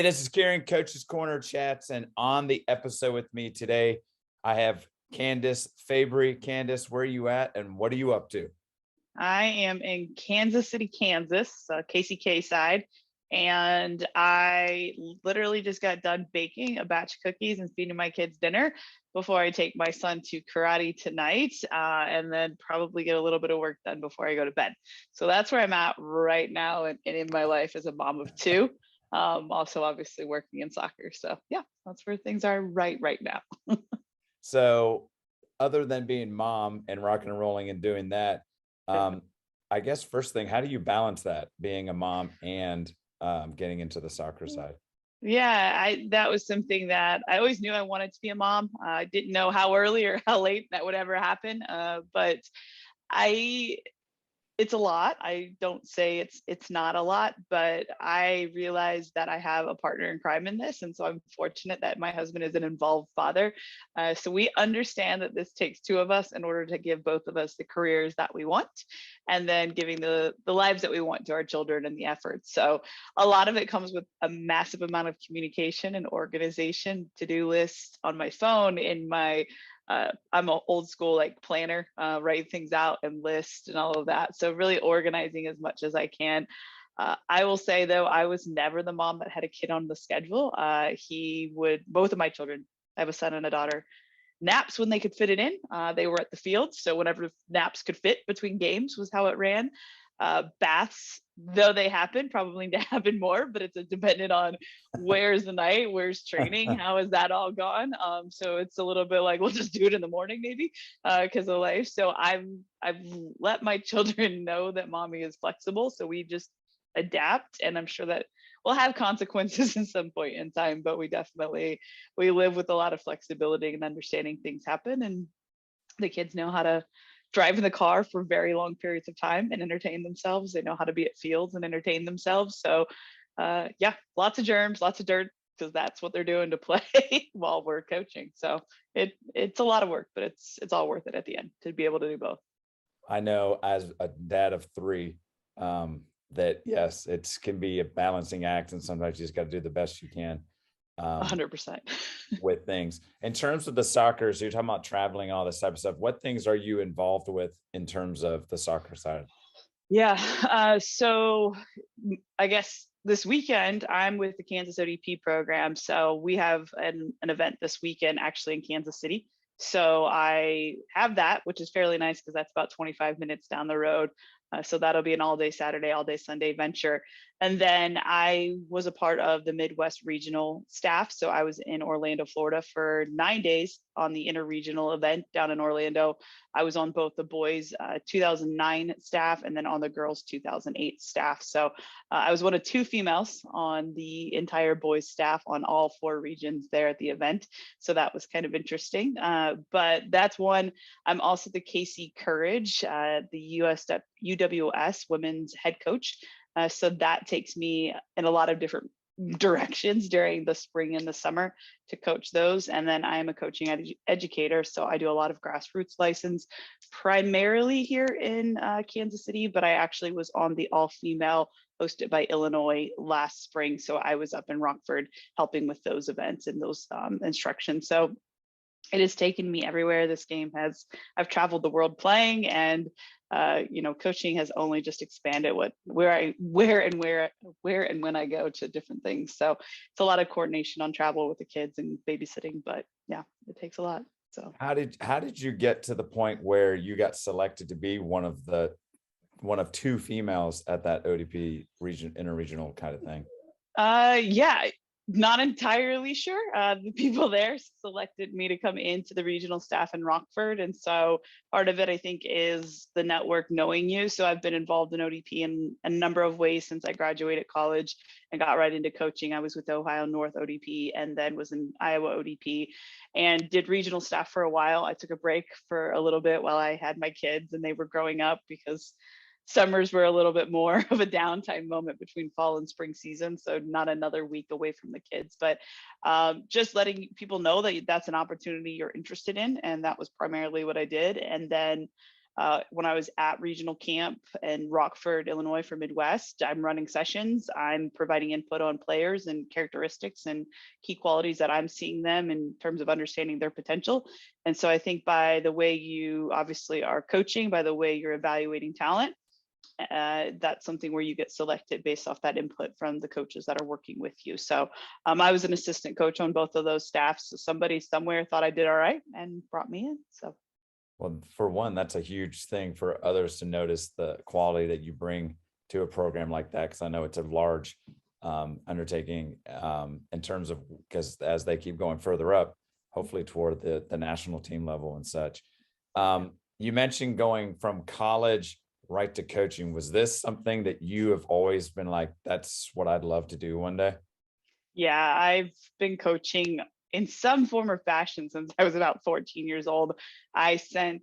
Hey, this is Kieran, Coach's Corner Chats, and on the episode with me today, I have Candice Fabry. Candice, where are you at and what are you up to? I am in Kansas City, Kansas, KCK side, and I literally just got done baking a batch of cookies and feeding my kids dinner before I take my son to karate tonight, and then probably get a little bit of work done before I go to bed. So that's where I'm at right now and in my life as a mom of two. Also, obviously working in soccer. So yeah, that's where things are right now. So, other than being mom and rocking and rolling and doing that, um, I guess first thing, how do you balance that being a mom and getting into the soccer side? Yeah, that was something that I always knew I wanted to be a mom. I didn't know how early or how late that would ever happen, but I it's a lot. I don't say it's not a lot, but I realize that I have a partner in crime in this, and so I'm fortunate that my husband is an involved father. So we understand that this takes two of us in order to give both of us the careers that we want, and then giving the lives that we want to our children and the efforts. So a lot of it comes with a massive amount of communication and organization, to-do lists on my phone, in my I'm an old school like planner, write things out and list and all of that. So really organizing as much as I can. I will say though, I was never the mom that had a kid on the schedule. Both of my children, I have a son and a daughter, naps when they could fit it in. They were at the field, so whenever naps could fit between games was how it ran. Baths, though they happen, probably need to happen more, but it's dependent on where's the night, where's training, how is that all gone. So it's a little bit like we'll just do it in the morning maybe because of life. So I've let my children know that mommy is flexible, so we just adapt, and I'm sure that we'll have consequences in some point in time, but we live with a lot of flexibility and understanding things happen, and the kids know how to drive in the car for very long periods of time and entertain themselves. They know how to be at fields and entertain themselves. So yeah, lots of germs, lots of dirt, because that's what they're doing to play while we're coaching. So it's a lot of work, but it's all worth it at the end to be able to do both. I know as a dad of three, that yes, it can be a balancing act, and sometimes you just got to do the best you can. Um, 100%. with things. In terms of the soccer, so you're talking about traveling, all this type of stuff. What things are you involved with in terms of the soccer side? Yeah. So I guess this weekend I'm with the Kansas ODP program. So we have an event this weekend actually in Kansas City. So I have that, which is fairly nice because that's about 25 minutes down the road. So that'll be an all day Saturday, all day Sunday venture. And then I was a part of the Midwest regional staff. So I was in Orlando, Florida for 9 days on the interregional event down in Orlando. I was on both the boys 2009 staff and then on the girls 2008 staff. So I was one of two females on the entire boys staff on all four regions there at the event. So that was kind of interesting. But that's one. I'm also the KC Courage, the UWS women's head coach. So that takes me in a lot of different directions during the spring and the summer to coach those. And then I am a coaching educator. So I do a lot of grassroots license, primarily here in Kansas City, but I actually was on the all female hosted by Illinois last spring. So I was up in Rockford helping with those events and those instructions. So it has taken me everywhere. I've traveled the world playing, and coaching has only just expanded where and when I go to different things. So it's a lot of coordination on travel with the kids and babysitting, but yeah, it takes a lot. So How did you get to the point where you got selected to be one of two females at that ODP region interregional kind of thing? yeah, not entirely sure. The people there selected me to come into the regional staff in Rockford. And so part of it, I think, is the network knowing you. So I've been involved in ODP in a number of ways since I graduated college and got right into coaching. I was with Ohio North ODP and then was in Iowa ODP and did regional staff for a while. I took a break for a little bit while I had my kids and they were growing up because summers were a little bit more of a downtime moment between fall and spring season. So not another week away from the kids, but just letting people know that that's an opportunity you're interested in. And that was primarily what I did. And then When I was at regional camp in Rockford, Illinois for Midwest, I'm running sessions. I'm providing input on players and characteristics and key qualities that I'm seeing them in terms of understanding their potential. And so I think by the way you obviously are coaching, by the way you're evaluating talent, that's something where you get selected based off that input from the coaches that are working with you. So I was an assistant coach on both of those staffs. So somebody somewhere thought I did all right and brought me in. So Well, for one, that's a huge thing for others to notice the quality that you bring to a program like that. Cause I know it's a large undertaking in terms of, because as they keep going further up, hopefully toward the national team level and such. You mentioned going from college right to coaching. Was this something that you have always been like, that's what I'd love to do one day? yeah, I've been coaching in some form or fashion since I was about 14 years old. I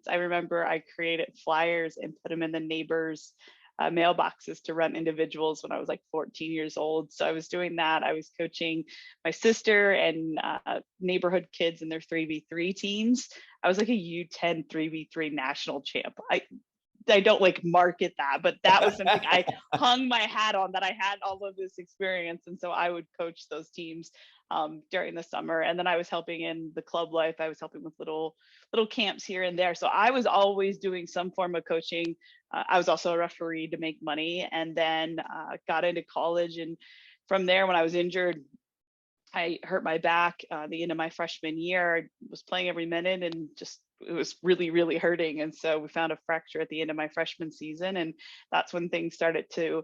remember I created flyers and put them in the neighbors' mailboxes to rent individuals when I was like 14 years old. So I was doing that. I was coaching my sister and neighborhood kids in their 3v3 teams. I was like a U10 3v3 national champ. I don't like market that, but that was something I hung my hat on, that I had all of this experience. And so I would coach those teams during the summer. And then I was helping in the club life. I was helping with little camps here and there. So I was always doing some form of coaching. I was also a referee to make money, and then got into college. And from there, when I was injured, I hurt my back the end of my freshman year. I was playing every minute and just it was really, really hurting. And so we found a fracture at the end of my freshman season. And that's when things started to,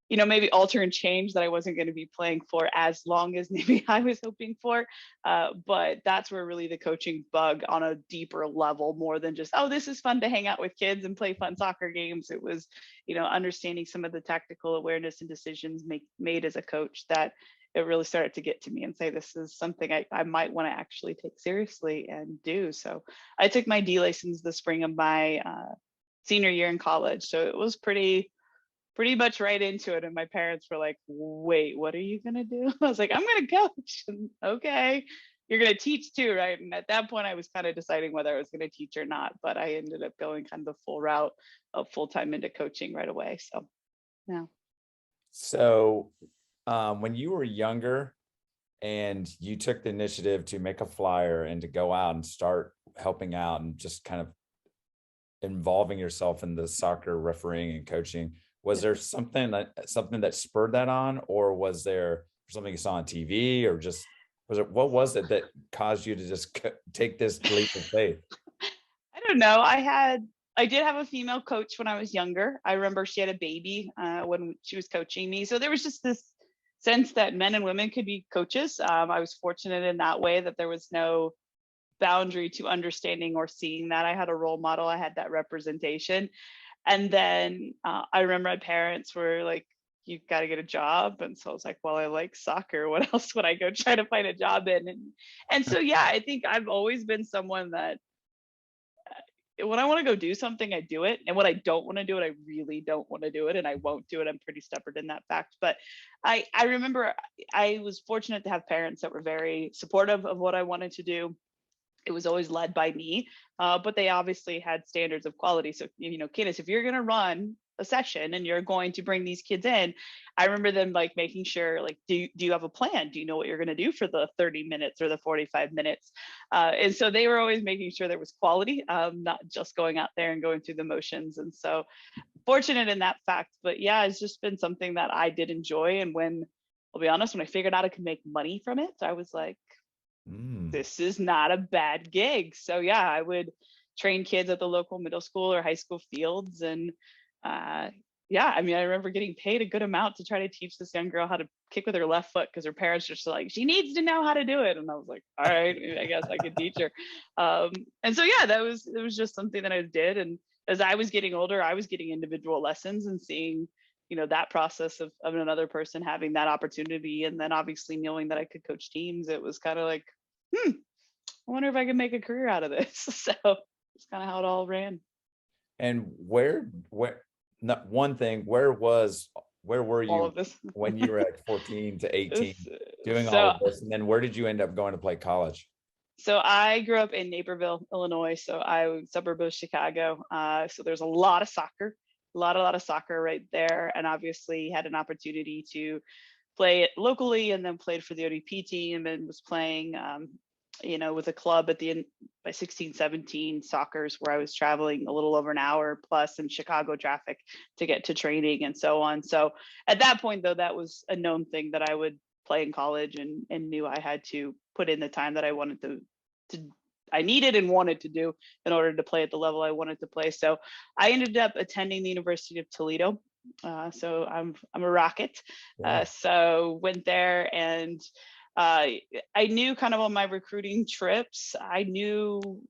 maybe alter and change, that I wasn't going to be playing for as long as maybe I was hoping for. But that's where really the coaching bug on a deeper level, more than just, oh, this is fun to hang out with kids and play fun soccer games. It was, understanding some of the tactical awareness and decisions made as a coach, that it really started to get to me and say, this is something I might want to actually take seriously and do. So I took my D license the spring of my senior year in college. So it was pretty much right into it. And my parents were like, wait, what are you going to do? I was like, I'm going to coach. And, okay, you're going to teach too, right? And at that point, I was kind of deciding whether I was going to teach or not. But I ended up going kind of the full route of full-time into coaching right away. So, yeah. So when you were younger and you took the initiative to make a flyer and to go out and start helping out and just kind of involving yourself in the soccer refereeing and coaching, was there something that spurred that on, or was there something you saw on TV, or just what was it that caused you to just take this leap of faith? I don't know. I did have a female coach when I was younger. I remember she had a baby when she was coaching me. So there was just this sense that men and women could be coaches. I was fortunate in that way, that there was no boundary to understanding or seeing that. I had a role model. I had that representation. And then I remember my parents were like, you've got to get a job. And so I was like, well, I like soccer. What else would I go try to find a job in? And so, yeah, I think I've always been someone that when I want to go do something, I do it. And when I don't want to do it, I really don't want to do it. And I won't do it. I'm pretty stubborn in that fact. But I remember I was fortunate to have parents that were very supportive of what I wanted to do. It was always led by me, but they obviously had standards of quality. So, Candice, if you're going to run a session and you're going to bring these kids in, I remember them like making sure, like, do you have a plan? Do you know what you're going to do for the 30 minutes or the 45 minutes? And so they were always making sure there was quality, not just going out there and going through the motions. And so fortunate in that fact. But yeah, it's just been something that I did enjoy. And I'll be honest, when I figured out I could make money from it, I was like, this is not a bad gig. So yeah, I would train kids at the local middle school or high school fields. And yeah, I mean, I remember getting paid a good amount to try to teach this young girl how to kick with her left foot, because her parents were just like, she needs to know how to do it. And I was like, all right, I guess I could teach her. And so yeah, it was just something that I did. And as I was getting older, I was getting individual lessons and seeing that process of another person having that opportunity. And then obviously knowing that I could coach teams, it was kind of like, I wonder if I can make a career out of this. So it's kind of how it all ran. And not one thing, where were All you of this. when you were at 14 to 18 doing all So of this? And then where did you end up going to play college? So I grew up in Naperville, Illinois. So I was suburb of Chicago. So there's a lot of soccer, a lot of soccer right there, and obviously had an opportunity to play it locally, and then played for the ODP team, and was playing, with a club at the end by 16, 17 soccer's, where I was traveling a little over an hour plus in Chicago traffic to get to training and so on. So at that point, though, that was a known thing that I would play in college, and knew I had to put in the time that I wanted to I needed and wanted to do in order to play at the level I wanted to play. So I ended up attending the University of Toledo. So I'm a Rocket. Yeah. So went there, and uh, I knew kind of on my recruiting trips, I knew,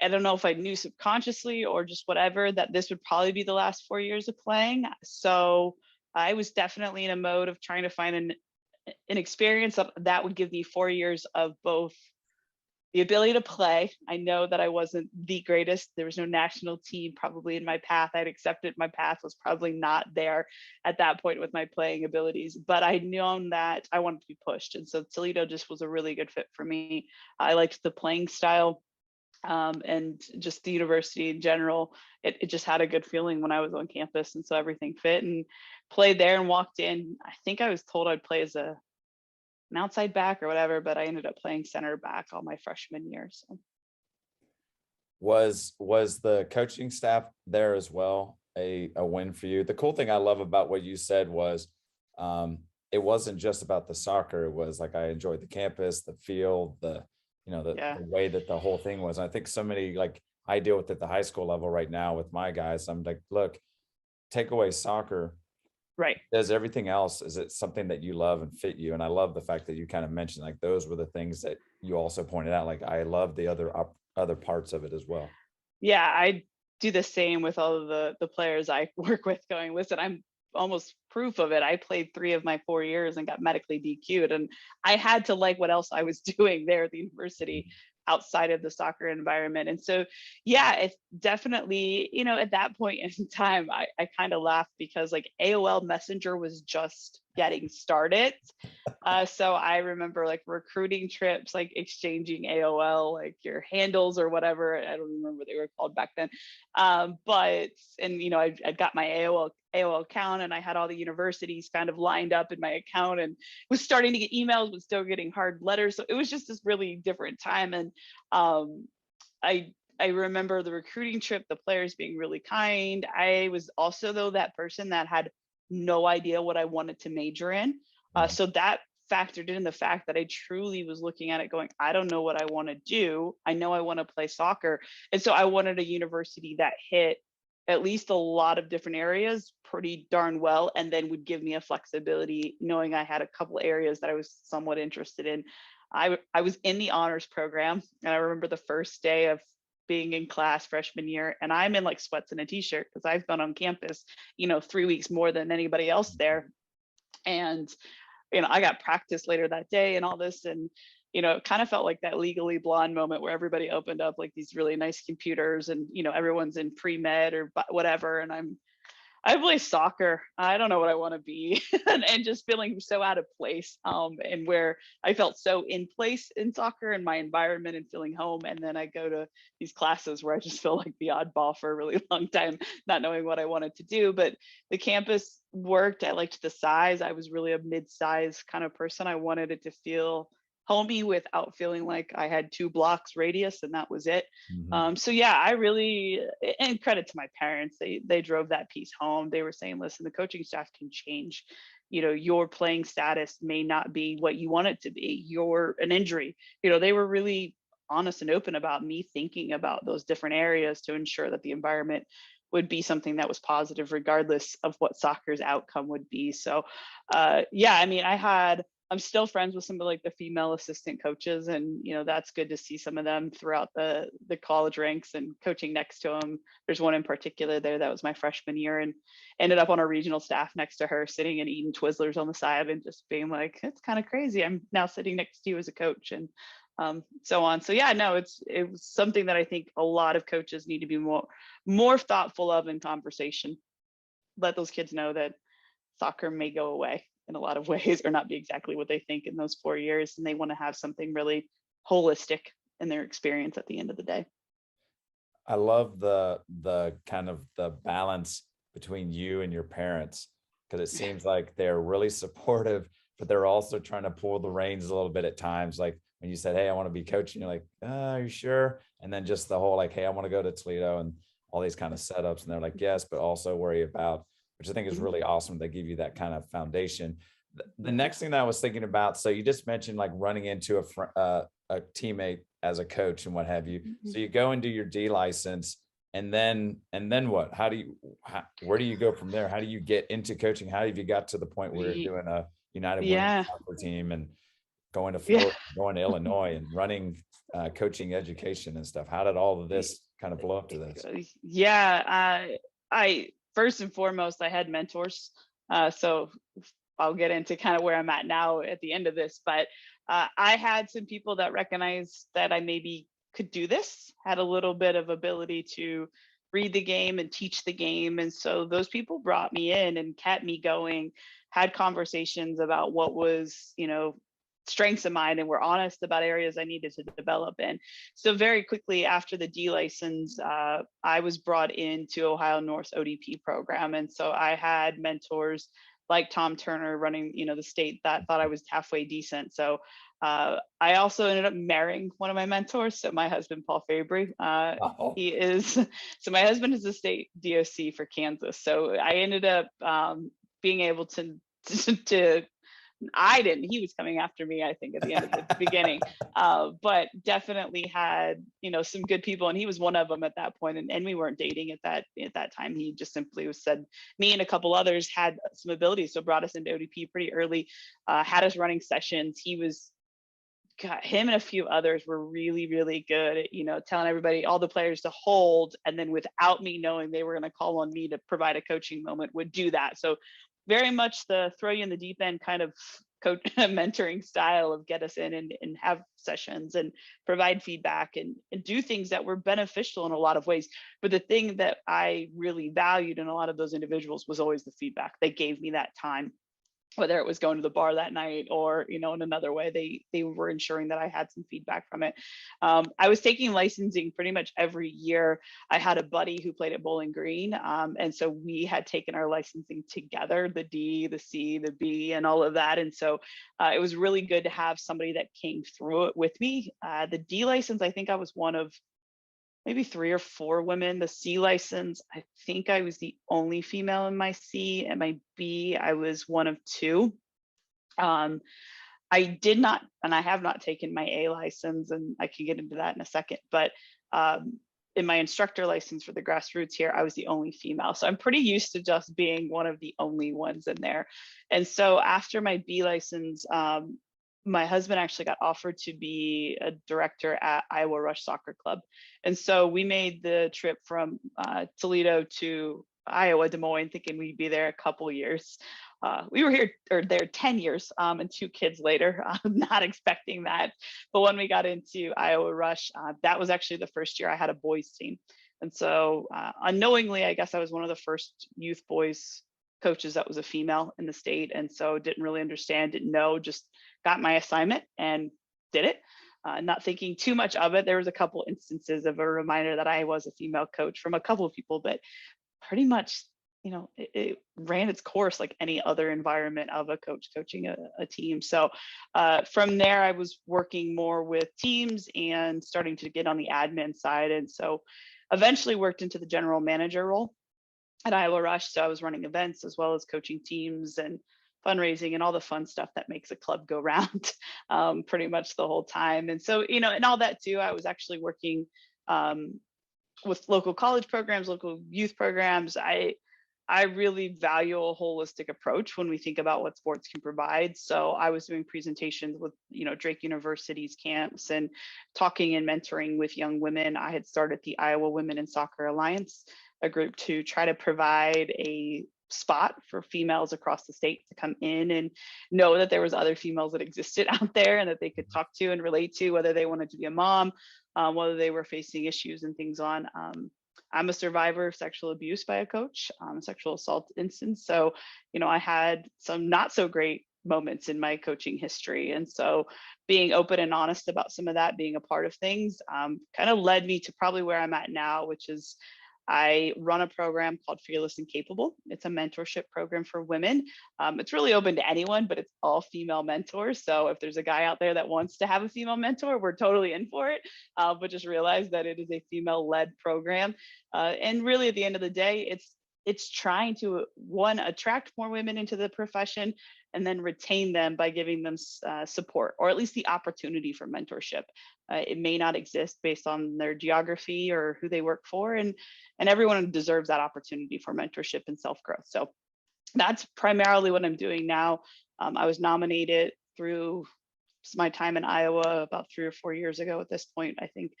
I don't know if I knew subconsciously or just whatever, that this would probably be the last 4 years of playing. So I was definitely in a mode of trying to find an experience that would give me 4 years of both the ability to play. I know that I wasn't the greatest. There was no national team probably in my path. I'd accepted my path was probably not there at that point with my playing abilities, but I known that I wanted to be pushed. And so Toledo just was a really good fit for me. I liked the playing style, and just the university in general. It just had a good feeling when I was on campus. And so everything fit, and played there and walked in. I think I was told I'd play as an outside back or whatever, but I ended up playing center back all my freshman year. So Was the coaching staff there as well a win for you? The cool thing I love about what you said was, it wasn't just about the soccer. It was like, I enjoyed the campus, the field, yeah, the way that the whole thing was. And I think so many, like, I deal with at the high school level right now with my guys. I'm like, look, take away soccer, right. does everything else, is it something that you love and fit you? And I love the fact that you kind of mentioned, like, those were the things that you also pointed out. Like, I love the other parts of it as well. Yeah, I do the same with all of the players I work with, going, listen, I'm almost proof of it. I played 3 of my 4 years and got medically DQ'd, and I had to like what else I was doing there at the university outside of the soccer environment. And so, yeah, it's definitely, at that point in time, I kind of laughed because like AOL Messenger was just getting started. So I remember like recruiting trips, like exchanging AOL, like your handles or whatever. I don't remember what they were called back then. But, and I'd got my AOL account, and I had all the universities kind of lined up in my account, and was starting to get emails, but still getting hard letters. So it was just this really different time. And I remember the recruiting trip, the players being really kind. I was also, though, that person that had no idea what I wanted to major in. Mhm. So that factored in the fact that I truly was looking at it going, I don't know what I want to do. I know I want to play soccer. And so I wanted a university that hit at least a lot of different areas pretty darn well, and then would give me a flexibility, knowing I had a couple areas that I was somewhat interested in. I was in the honors program, and I remember the first day of being in class freshman year, and I'm in like sweats and a t-shirt because I've been on campus, 3 weeks more than anybody else there. And I got practice later that day and all this. And, it kind of felt like that Legally Blonde moment where everybody opened up like these really nice computers, and, everyone's in pre-med or whatever. And I play soccer. I don't know what I want to be, and just feeling so out of place. And where I felt so in place in soccer and my environment and feeling home. And then I go to these classes where I just feel like the oddball for a really long time, not knowing what I wanted to do. But the campus worked. I liked the size. I was really a mid-size kind of person. I wanted it to feel homey without feeling like I had 2 blocks radius and that was it. Mhm. So yeah, I really, and credit to my parents, they drove that piece home. They were saying, listen, the coaching staff can change. Your playing status may not be what you want it to be. You're an injury. They were really honest and open about me thinking about those different areas to ensure that the environment would be something that was positive, regardless of what soccer's outcome would be. So, yeah, I mean, I'm still friends with some of like the female assistant coaches, and that's good to see some of them throughout the college ranks and coaching next to them. There's one in particular there that was my freshman year, and ended up on our regional staff next to her, sitting and eating Twizzlers on the side and just being like, it's kind of crazy. I'm now sitting next to you as a coach, and so on. So yeah, no, it was something that I think a lot of coaches need to be more thoughtful of in conversation. Let those kids know that soccer may go away in a lot of ways, or not be exactly what they think in those 4 years, and they want to have something really holistic in their experience at the end of the day. I love the kind of the balance between you and your parents, because it seems like they're really supportive, but they're also trying to pull the reins a little bit at times. Like when you said, "Hey, I want to be coaching," you're like, "Are you sure?" And then just the whole like, "Hey, I want to go to Toledo," and all these kind of setups, and they're like, "Yes, but also worry about," which I think is Mhm. really awesome. They give you that kind of foundation. The next thing that I was thinking about, so you just mentioned like running into a teammate as a coach and what have you. Mhm. So you go and do your D license, and then what? Where do you go from there? How do you get into coaching? How have you got to the point where you're Ye- doing a United Women's Yeah. Soccer team and going to Yeah. Florida, going to Illinois, and running coaching education and stuff? How did all of this kind of blow up to this? Yeah. I first and foremost, I had mentors. So I'll get into kind of where I'm at now at the end of this, but I had some people that recognized that I maybe could do this, had a little bit of ability to read the game and teach the game. And so those people brought me in and kept me going, had conversations about what was, strengths of mine, and were honest about areas I needed to develop in. So very quickly after the D license, I was brought into Ohio North's ODP program. And so I had mentors like Tom Turner running, the state that thought I was halfway decent. So I also ended up marrying one of my mentors. So my husband, Paul Fabry, Oh, he is, so my husband is the state DOC for Kansas. So I ended up being able to I didn't. He was coming after me, I think, at the end of the beginning. But definitely had, some good people, and he was one of them at that point. And we weren't dating at that time. He just simply was said me and a couple others had some abilities, so brought us into ODP pretty early. Had us running sessions. Him and a few others were really, really good at, telling everybody, all the players to hold, and then without me knowing they were going to call on me to provide a coaching moment, would do that. So very much the throw you in the deep end kind of coach mentoring style of get us in and have sessions and provide feedback and do things that were beneficial in a lot of ways. But the thing that I really valued in a lot of those individuals was always the feedback. They gave me that time, whether it was going to the bar that night or, in another way, they were ensuring that I had some feedback from it. I was taking licensing pretty much every year. I had a buddy who played at Bowling Green, and so we had taken our licensing together, the D, the C, the B, and all of that. And so it was really good to have somebody that came through it with me. The D license, I think I was one of maybe 3 or 4 women. The C license, I think I was the only female in my C, and my B, I was one of 2. Um, I did not, and I have not taken my A license, and I can get into that in a second. But in my instructor license for the grassroots here, I was the only female. So I'm pretty used to just being one of the only ones in there. And so after my B license, my husband actually got offered to be a director at Iowa Rush Soccer Club. And so we made the trip from Toledo to Iowa, Des Moines, thinking we'd be there a couple years. We were here or there 10 years and 2 kids later, not expecting that. But when we got into Iowa Rush, that was actually the first year I had a boys team. And so unknowingly, I guess I was one of the first youth boys coaches that was a female in the state. And so didn't really understand, didn't know, just got my assignment and did it. Not thinking too much of it. There was a couple instances of a reminder that I was a female coach from a couple of people, but pretty much, it ran its course like any other environment of a coach coaching a team. So from there, I was working more with teams and starting to get on the admin side. And so eventually worked into the general manager role at Iowa Rush. So I was running events as well as coaching teams and fundraising and all the fun stuff that makes a club go round pretty much the whole time. And so, and all that too, I was actually working with local college programs, local youth programs. I really value a holistic approach when we think about what sports can provide. So I was doing presentations with, Drake University's camps and talking and mentoring with young women. I had started the Iowa Women in Soccer Alliance, a group to try to provide a spot for females across the state to come in and know that there was other females that existed out there and that they could talk to and relate to, whether they wanted to be a mom, whether they were facing issues and things on. I'm a survivor of sexual abuse by a coach, sexual assault instance. So, I had some not so great moments in my coaching history. And so being open and honest about some of that, being a part of things, kind of led me to probably where I'm at now, which is I run a program called Fearless and Capable. It's a mentorship program for women. It's really open to anyone, but it's all female mentors. So if there's a guy out there that wants to have a female mentor, we're totally in for it. But just realize that it is a female-led program. And really, at the end of the day, it's trying to, one, attract more women into the profession, and then retain them by giving them support, or at least the opportunity for mentorship. It may not exist based on their geography or who they work for, and everyone deserves that opportunity for mentorship and self-growth. So that's primarily what I'm doing now. I was nominated through my time in Iowa about 3 or 4 years ago at this point, I think,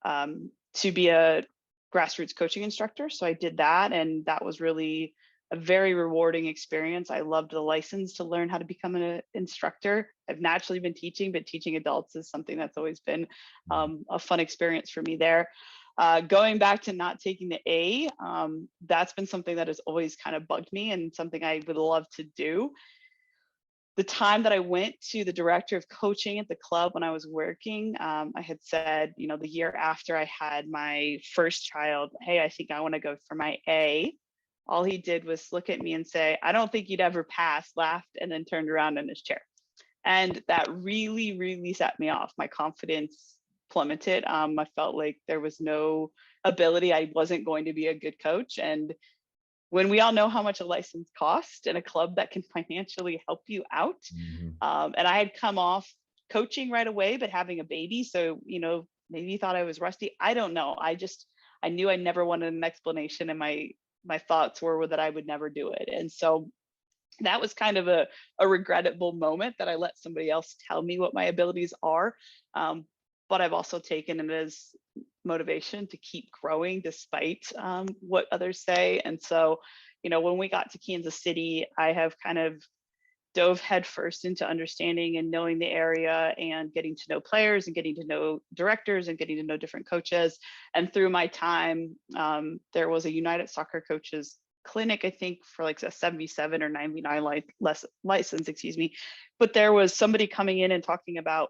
to be a grassroots coaching instructor. So I did that, and that was really a very rewarding experience. I loved the license to learn how to become an instructor. I've naturally been teaching, but teaching adults is something that's always been a fun experience for me there. Going back to not taking the A, that's been something that has always kind of bugged me, and something I would love to do. The time that I went to the director of coaching at the club when I was working, I had said, the year after I had my first child, hey, I think I want to go for my A. All he did was look at me and say, I don't think you'd ever pass, laughed, and then turned around in his chair. And that really, really set me off. My confidence plummeted. I felt like there was no ability. I wasn't going to be a good coach. And when we all know how much a license costs and a club that can financially help you out. And I had come off coaching right away, but having a baby. So, maybe he thought I was rusty. I don't know. I knew I never wanted an explanation, and my thoughts were that I would never do it. And so that was kind of a regrettable moment that I let somebody else tell me what my abilities are. But I've also taken it as motivation to keep growing despite what others say. And so, when we got to Kansas City, I have kind of dove headfirst into understanding and knowing the area, and getting to know players, and getting to know directors, and getting to know different coaches. And through my time, there was a United Soccer Coaches clinic, I think, for like a 77 or 99 license, excuse me. But there was somebody coming in and talking about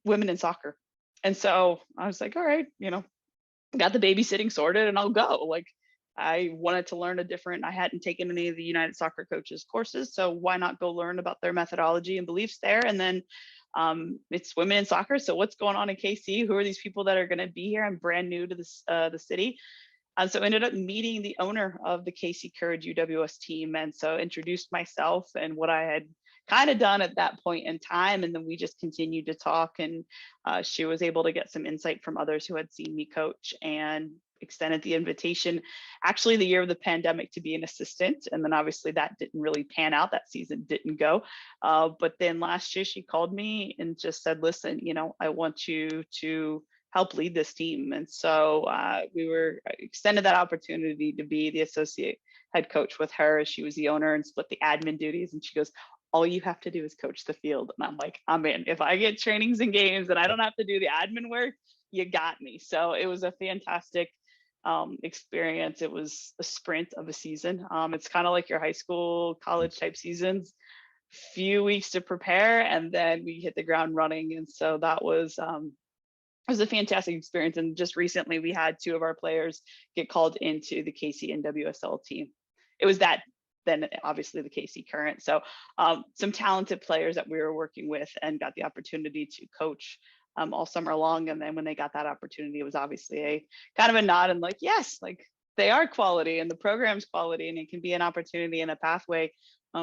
women in soccer. And so I was like, all right, got the babysitting sorted, and I'll go. Like, I wanted to learn I hadn't taken any of the United Soccer Coaches courses, so why not go learn about their methodology and beliefs there? And then it's women in soccer. So what's going on in KC? Who are these people that are going to be here? I'm brand new to this, the city. And so ended up meeting the owner of the KC Courage UWS team. And so introduced myself and what I had kind of done at that point in time. And then we just continued to talk, and she was able to get some insight from others who had seen me coach, and extended the invitation actually the year of the pandemic to be an assistant. And then obviously that didn't really pan out. That season didn't go. But then last year she called me and just said, listen, I want you to help lead this team. And so we were extended that opportunity to be the associate head coach with her, as she was the owner, and split the admin duties. And she goes, all you have to do is coach the field. And I'm like, I'm in. If I get trainings and games and I don't have to do the admin work, you got me. So it was a fantastic experience. It was a sprint of a season. It's kind of like your high school, college type seasons, few weeks to prepare, and then we hit the ground running. And so that was it was a fantastic experience. And just recently we had 2 of our players get called into the KC NWSL team. It was that, then obviously the KC Current. So some talented players that we were working with, and got the opportunity to coach all summer long. And then when they got that opportunity, it was obviously a kind of a nod, and like, yes, like they are quality, and the program's quality, and it can be an opportunity and a pathway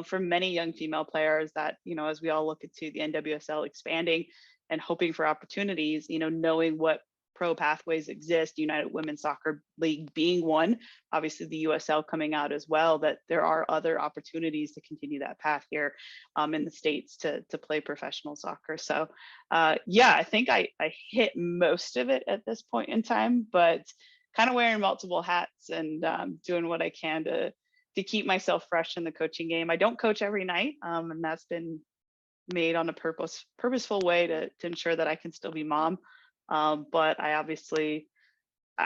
for many young female players that, as we all look into the NWSL expanding and hoping for opportunities, knowing what pro pathways exist, United Women's Soccer League being one, obviously the USL coming out as well, that there are other opportunities to continue that path here in the States to play professional soccer. So I think I hit most of it at this point in time, but kind of wearing multiple hats, and doing what I can to keep myself fresh in the coaching game. I don't coach every night, and that's been made on a purposeful way to ensure that I can still be mom. But I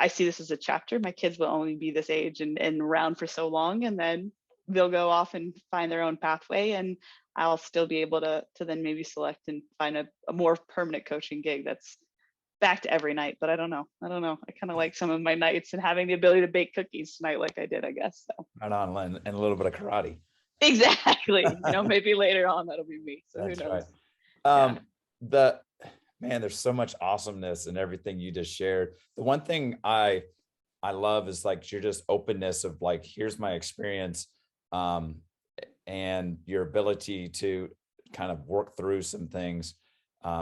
see this as a chapter. My kids will only be this age and around for so long, and then they'll go off and find their own pathway, and I'll still be able to then maybe select and find a more permanent coaching gig that's back to every night. But I don't know. I kind of like some of my nights and having the ability to bake cookies tonight like I did, I guess. So Right on, Len, and a little bit of karate. exactly. Maybe later on that'll be me. So who That's knows? right. Yeah. The man, there's so much awesomeness in everything you just shared. The one thing I love is like your just openness of like, here's my experience, um, and your ability to kind of work through some things,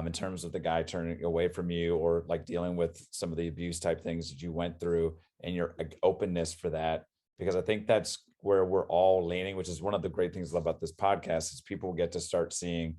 in terms of the guy turning away from you, or like dealing with some of the abuse type things that you went through, and your like, openness for that. Because I think that's where we're all leaning, which is one of the great things about this podcast, is people get to start seeing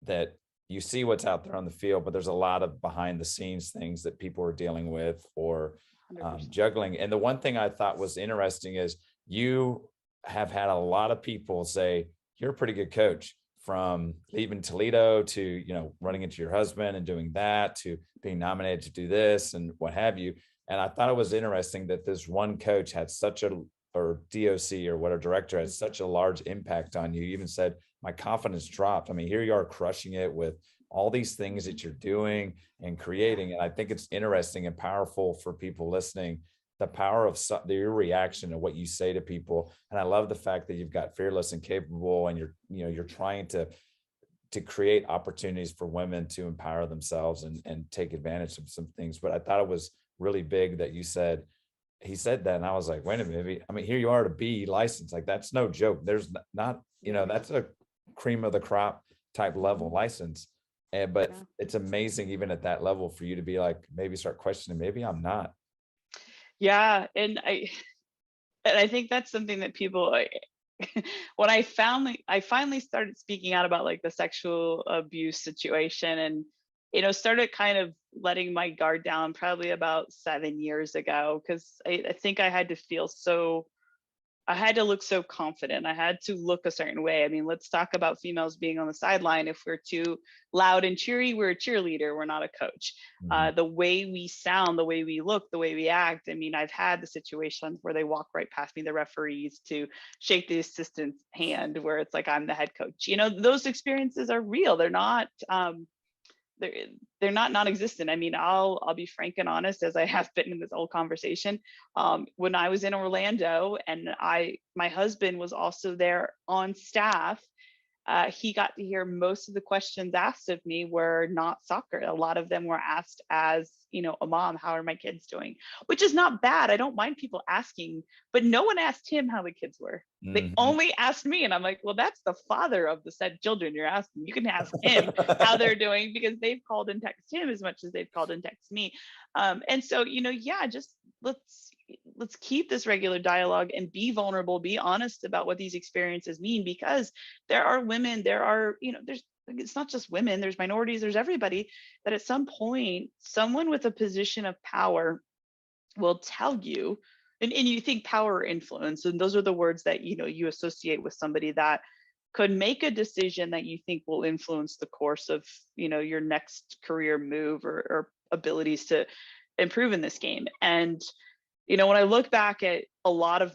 that you see what's out there on the field, but there's a lot of behind the scenes things that people are dealing with, or 100%. juggling. And the one thing I thought was interesting is you have had a lot of people say, you're a pretty good coach, from leaving Toledo to, running into your husband and doing that, to being nominated to do this and what have you. And I thought it was interesting that this one coach had such a, or DOC or whatever, director, had such a large impact on you. You even said, my confidence dropped. I mean, here you are crushing it with all these things that you're doing and creating. And I think it's interesting and powerful for people listening, the power of your reaction to what you say to people. And I love the fact that you've got fearless and capable, and you're trying to create opportunities for women to empower themselves and take advantage of some things. But I thought it was really big that he said that. And I was like, wait a minute, I mean, here you are to be licensed. Like, that's no joke. There's not, that's a cream of the crop type level license. But it's amazing, even at that level, for you to be like, maybe start questioning, maybe I'm not. Yeah. And I think that's something that people, when I finally started speaking out about like the sexual abuse situation, and started kind of letting my guard down probably about 7 years ago, because I think I had to look so confident. I had to look a certain way. I mean, let's talk about females being on the sideline. If we're too loud and cheery, we're a cheerleader, we're not a coach. Mhm. The way we sound, the way we look, the way we act. I mean, I've had the situations where they walk right past me, the referees, to shake the assistant's hand, where it's like I'm the head coach. Those experiences are real. They're not they're they're not non-existent. I mean, I'll be frank and honest, as I have been in this whole conversation. When I was in Orlando, and my husband was also there on staff, he got to hear most of the questions asked of me were not soccer. A lot of them were asked as, a mom, how are my kids doing? Which is not bad. I don't mind people asking, but no one asked him how the kids were. They Mhm. only asked me. And I'm like, well, that's the father of the said children you're asking. You can ask him how they're doing, because they've called and texted him as much as they've called and texted me. And so, yeah, just let's keep this regular dialogue and be vulnerable, be honest about what these experiences mean, because there are women, there's, it's not just women, there's minorities, there's everybody, that at some point someone with a position of power will tell you, and you think power or influence, and those are the words that you associate with somebody that could make a decision that you think will influence the course of your next career move, or abilities to improve in this game. And when I look back at a lot of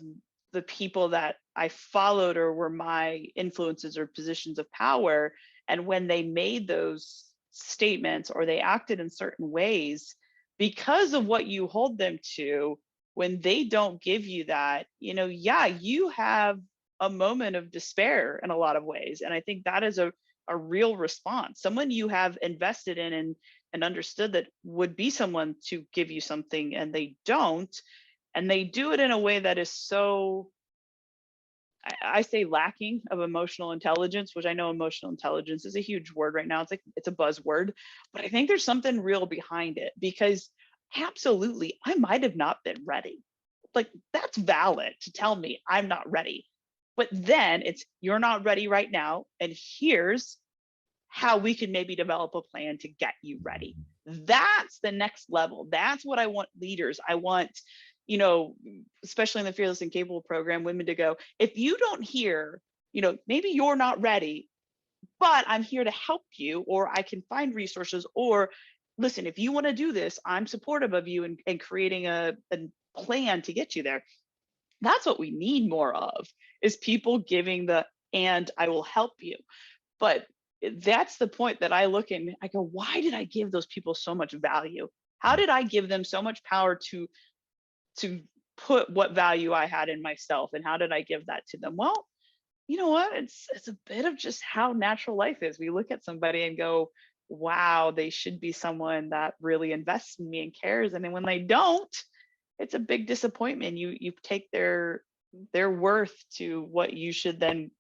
the people that I followed or were my influences or positions of power, and when they made those statements or they acted in certain ways, because of what you hold them to, when they don't give you that, yeah, you have a moment of despair in a lot of ways. And I think that is a real response. Someone you have invested in and understood that would be someone to give you something, and they don't, and they do it in a way that is so, I say, lacking of emotional intelligence, which I know emotional intelligence is a huge word right now. It's a buzzword, but I think there's something real behind it, because absolutely, I might have not been ready. Like, that's valid to tell me I'm not ready. But then it's, you're not ready right now, and here's how we can maybe develop a plan to get you ready. That's the next level. That's what I want leaders. I want, especially in the Fearless and Capable program, women to go, if you don't hear, maybe you're not ready, but I'm here to help you, or I can find resources, or listen, if you want to do this, I'm supportive of you and creating a plan to get you there. That's what we need more of, is people giving the, and I will help you. But that's the point that I look and I go, why did I give those people so much value? How did I give them so much power to put what value I had in myself, and how did I give that to them? Well, you know what? It's a bit of just how natural life is. We look at somebody and go, wow, they should be someone that really invests in me and cares. And then when they don't, it's a big disappointment. You take their worth to what you should then,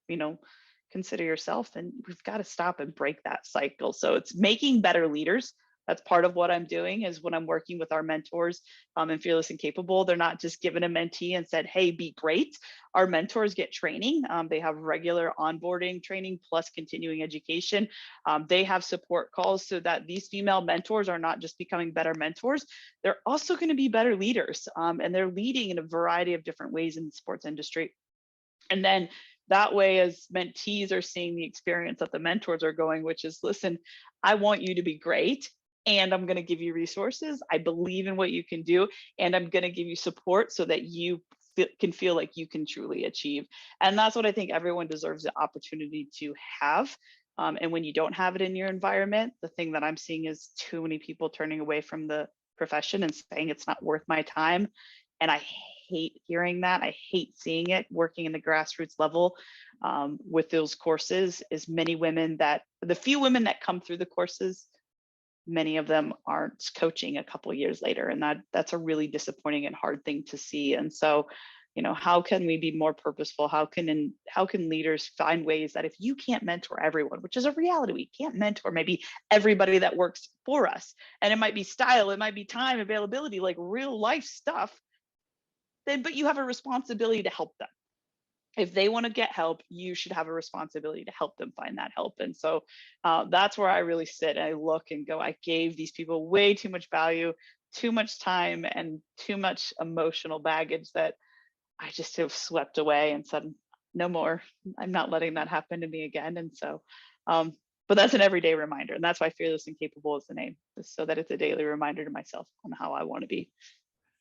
consider yourself. And we've got to stop and break that cycle. So it's making better leaders. That's part of what I'm doing, is when I'm working with our mentors, and Fearless and Capable, they're not just given a mentee and said, hey, be great. Our mentors get training. They have regular onboarding training plus continuing education. They have support calls so that these female mentors are not just becoming better mentors, they're also going to be better leaders. And they're leading in a variety of different ways in the sports industry. And then that way, as mentees are seeing the experience that the mentors are going, which is, listen, I want you to be great, and I'm going to give you resources. I believe in what you can do, and I'm going to give you support so that you can feel like you can truly achieve. And that's what I think everyone deserves the opportunity to have. And when you don't have it in your environment, the thing that I'm seeing is too many people turning away from the profession and saying it's not worth my time. And I hate hearing that. I hate seeing it. Working in the grassroots level with those courses, is many women that, the few women that come through the courses, many of them aren't coaching a couple of years later. And that's a really disappointing and hard thing to see. And so, how can we be more purposeful? How can leaders find ways that if you can't mentor everyone, which is a reality, we can't mentor maybe everybody that works for us. And it might be style, it might be time, availability, like real life stuff. Then, but you have a responsibility to help them. If they want to get help, you should have a responsibility to help them find that help. And so that's where I really sit and I look and go, I gave these people way too much value, too much time, and too much emotional baggage that I just have swept away and said, no more. I'm not letting that happen to me again. And so, but that's an everyday reminder. And that's why Fearless and Capable is the name, so that it's a daily reminder to myself on how I want to be.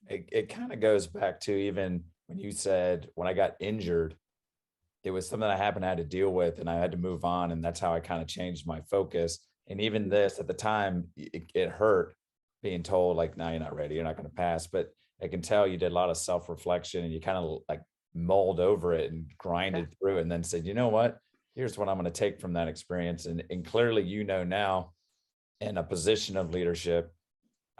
It kind of goes back to even when you said, when I got injured, it was something that happened I had to deal with and I had to move on. And that's how I kind of changed my focus. And even this at the time, it hurt being told like, no, you're not ready. You're not going to pass. But I can tell you did a lot of self-reflection and you kind of like mulled over it and grinded through it and then said, you know what, here's what I'm going to take from that experience. And clearly, now in a position of leadership,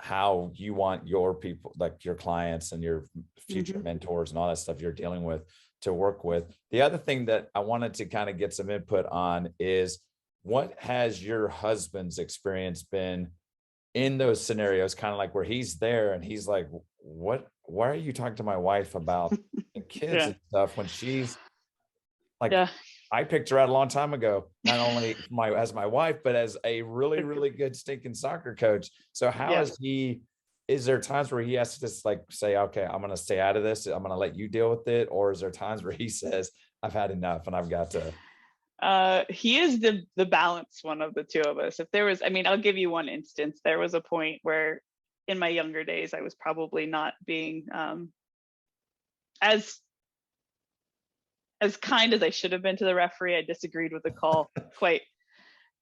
how you want your people, like your clients and your future mentors and all that stuff you're dealing with, to work with. The other thing that I wanted to kind of get some input on is, what has your husband's experience been in those scenarios, kind of like where he's there and he's like, why are you talking to my wife about the kids Yeah. and stuff when she's like, Yeah. I picked her out a long time ago, not only as my wife, but as a really, really good stinking soccer coach. So how Yeah. is there times where he has to just like say, okay, I'm going to stay out of this. I'm going to let you deal with it. Or is there times where he says, I've had enough and I've got to. He is the balanced one of the two of us. If there was, I mean, I'll give you one instance. There was a point where in my younger days, I was probably not being as kind as I should have been to the referee. I disagreed with the call quite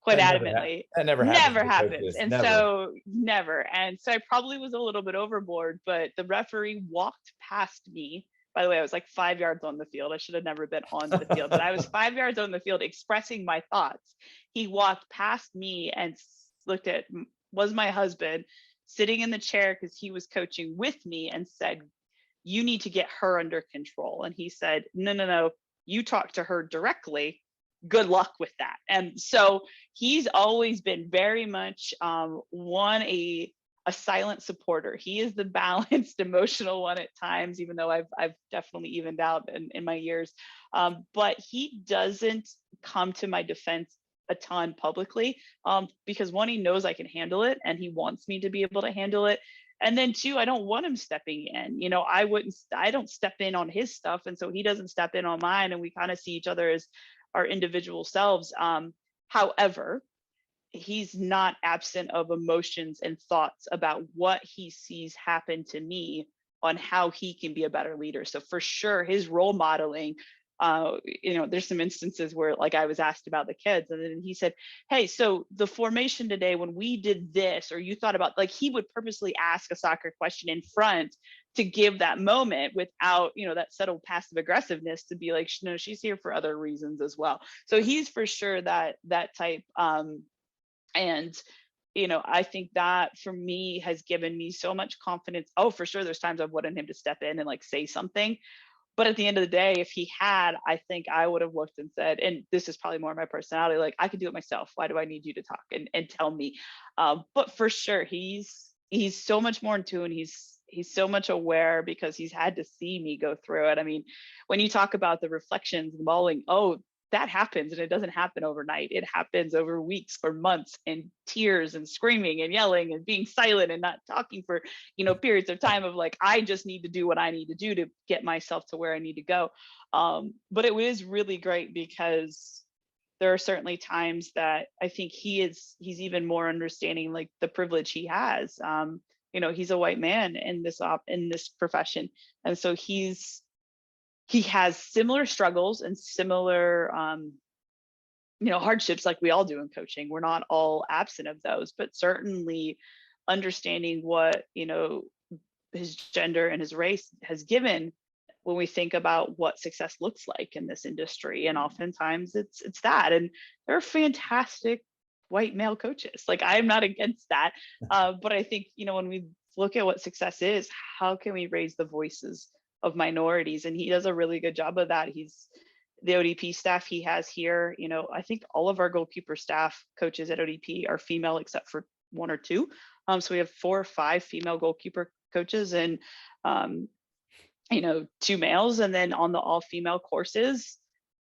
adamantly. That never happens Never with happens. coaches. And Never. so never. And so I probably was a little bit overboard, but the referee walked past me. By the way, I was like 5 yards on the field. I should have never been on the field, but I was 5 yards on the field expressing my thoughts. He walked past me and looked at, was my husband sitting in the chair because he was coaching with me, and said, you need to get her under control. And he said, no, you talk to her directly. Good luck with that. And so he's always been very much a silent supporter. He is the balanced emotional one at times, even though I've definitely evened out in my years. But he doesn't come to my defense a ton publicly, because one, he knows I can handle it and he wants me to be able to handle it. And then two, I don't want him stepping in. I don't step in on his stuff. And so he doesn't step in on mine. And we kind of see each other as our individual selves. However, he's not absent of emotions and thoughts about what he sees happen to me on how he can be a better leader. So for sure, his role modeling, there's some instances where like I was asked about the kids and then he said, hey, so the formation today, when we did this, or you thought about, like, he would purposely ask a soccer question in front to give that moment without, that subtle passive aggressiveness, to be like, no, she's here for other reasons as well. So he's for sure that type. And I think that for me has given me so much confidence. Oh, for sure, there's times I've wanted him to step in and like say something, but at the end of the day, if he had, I think I would have looked and said, and this is probably more my personality, like, I could do it myself. Why do I need you to talk and tell me? But for sure, he's so much more in tune. He's so much aware because he's had to see me go through it. I mean, when you talk about the reflections and bawling, oh, that happens, and it doesn't happen overnight. It happens over weeks or months, and tears and screaming and yelling and being silent and not talking for periods of time of like, I just need to do what I need to do to get myself to where I need to go. But it was really great because there are certainly times that I think he's even more understanding, like the privilege he has. He's a white man in this profession, and so he has similar struggles and similar hardships like we all do in coaching. We're not all absent of those, but certainly understanding what his gender and his race has given when we think about what success looks like in this industry. And oftentimes it's that. And there are fantastic white male coaches. Like, I'm not against that. But I think, when we look at what success is, how can we raise the voices of minorities? And he does a really good job of that. He's the ODP staff he has here. I think all of our goalkeeper staff coaches at ODP are female except for one or two. So we have 4 or 5 female goalkeeper coaches and, 2 males. And then on the all female courses,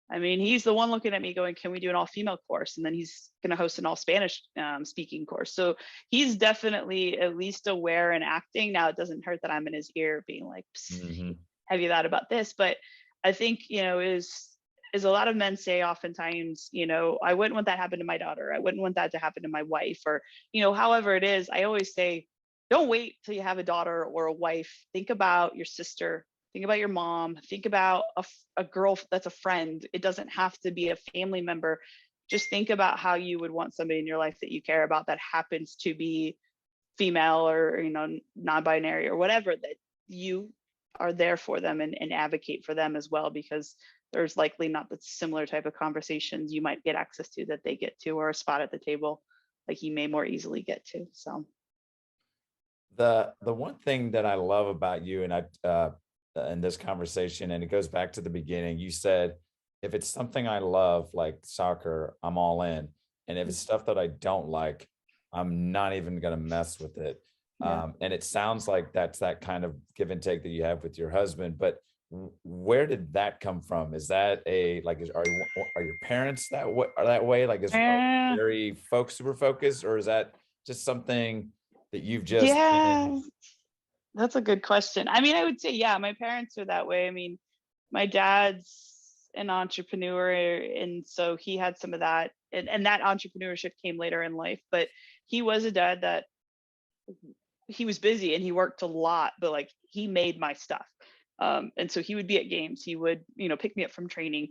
I mean, he's the one looking at me going, can we do an all female course? And then he's going to host an all Spanish speaking course. So he's definitely at least aware and acting. Now, it doesn't hurt that I'm in his ear being like, Mm-hmm. have you thought about this? But I think, is a lot of men say oftentimes, I wouldn't want that to happen to my daughter. I wouldn't want that to happen to my wife, or, however it is. I always say, don't wait till you have a daughter or a wife. Think about your sister. Think about your mom. Think about a girl that's a friend. It doesn't have to be a family member. Just think about how you would want somebody in your life that you care about that happens to be female or, non-binary or whatever, that you are there for them and advocate for them as well, because there's likely not the similar type of conversations you might get access to that they get to, or a spot at the table like you may more easily get to. So The one thing that I love about you, and in this conversation, and it goes back to the beginning, you said, if it's something I love, like soccer, I'm all in. And if it's stuff that I don't like, I'm not even going to mess with it. yeah. And it sounds like that's that kind of give and take that you have with your husband. But where did that come from? Is that are your parents are that way? Like, are Eh, very super focused, or is that just something that you've just yeah, been? that's a good question. I mean, I would say, yeah, my parents are that way. I mean, my dad's an entrepreneur, and so he had some of that, and that entrepreneurship came later in life. But he was a dad that he was busy and he worked a lot, but like he made my stuff. And so he would be at games. He would, pick me up from training.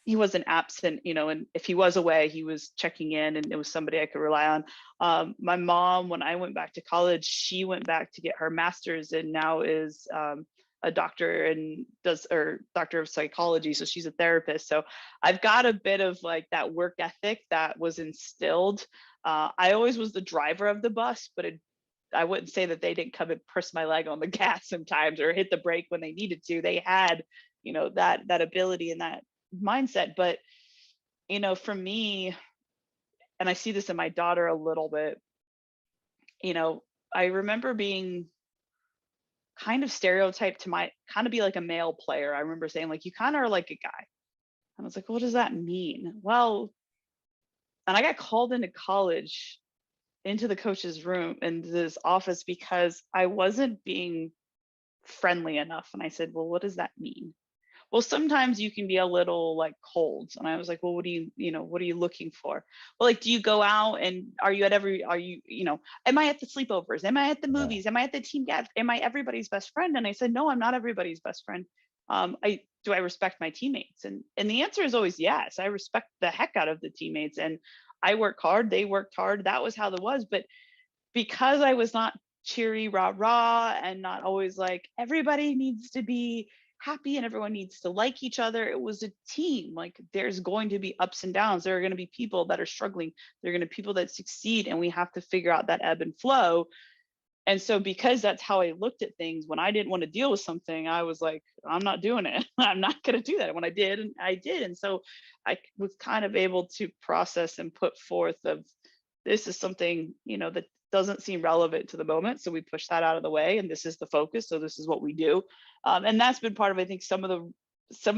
He wasn't absent, and if he was away, he was checking in, and it was somebody I could rely on. My mom, when I went back to college, she went back to get her master's and now is a doctor and doctor of psychology. So she's a therapist. So I've got a bit of like that work ethic that was instilled. I always was the driver of the bus, but I wouldn't say that they didn't come and press my leg on the gas sometimes or hit the brake when they needed to. They had, that ability and that mindset. But, for me, and I see this in my daughter a little bit, I remember being kind of stereotyped to kind of be like a male player. I remember saying, like, you kind of are like a guy. I was like, what does that mean? Well, and I got called into college, into the coach's room, into this office, because I wasn't being friendly enough. And I said, well, what does that mean? well, sometimes you can be a little like cold. And I was like, well, what do what are you looking for? Well, like, do you go out and are you, am I at the sleepovers? Am I at the Yeah. movies? Am I at the team gather? Am I everybody's best friend? And I said, no, I'm not everybody's best friend. I respect my teammates? And the answer is always yes. I respect the heck out of the teammates, and I work hard. They worked hard. That was how it was. But because I was not cheery, rah, rah, and not always like everybody needs to be happy and everyone needs to like each other. It was a team. Like, there's going to be ups and downs. There are going to be people that are struggling. There are going to be people that succeed, and we have to figure out that ebb and flow. And so, because that's how I looked at things, when I didn't want to deal with something, I was like, I'm not doing it. I'm not going to do that. When I did, and I did. And so I was kind of able to process and put forth of, this is something, that doesn't seem relevant to the moment. So we push that out of the way, and this is the focus. So this is what we do. And that's been part of, I think, some of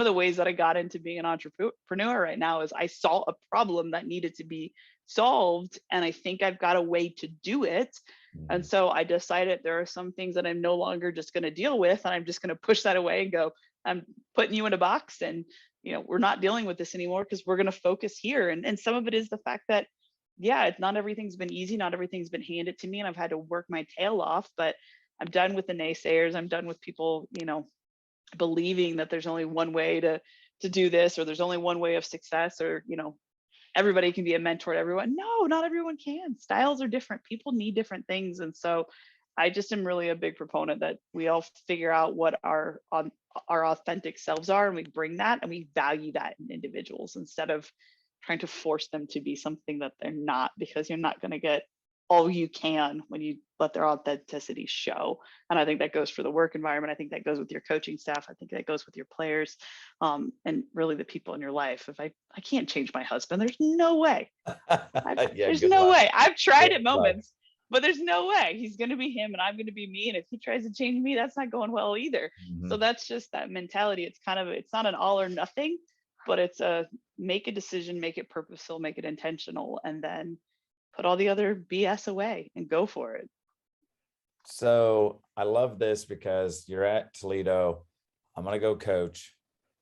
the ways that I got into being an entrepreneur right now is I saw a problem that needed to be solved, and I think I've got a way to do it. And Mhm. so I decided there are some things that I'm no longer just going to deal with, and I'm just going to push that away and go, I'm putting you in a box, and we're not dealing with this anymore, because we're going to focus here. And some of it is the fact that, yeah, it's not everything's been easy, not everything's been handed to me, and I've had to work my tail off, but I'm done with the naysayers. I'm done with people, believing that there's only one way to do this, or there's only one way of success, or everybody can be a mentor to everyone. No, not everyone can. Styles are different. People need different things. And so I just am really a big proponent that we all figure out what our authentic selves are, and we bring that and we value that in individuals, instead of trying to force them to be something that they're not, because you're not going to get all you can when you let their authenticity show. And I think that goes for the work environment. I think that goes with your coaching staff. I think that goes with your players, and really the people in your life. If I can't change my husband, there's no way. Yeah, There's good no luck. way. I've tried Good at luck. moments, but there's no way. He's going to be him and I'm going to be me. And if he tries to change me, that's not going well either. So Mhm. that's just that mentality. It's not an all or nothing, but it's a make a decision, make it purposeful, make it intentional, and then put all the other BS away and go for it. So I love this because you're at Toledo. I'm going to go coach.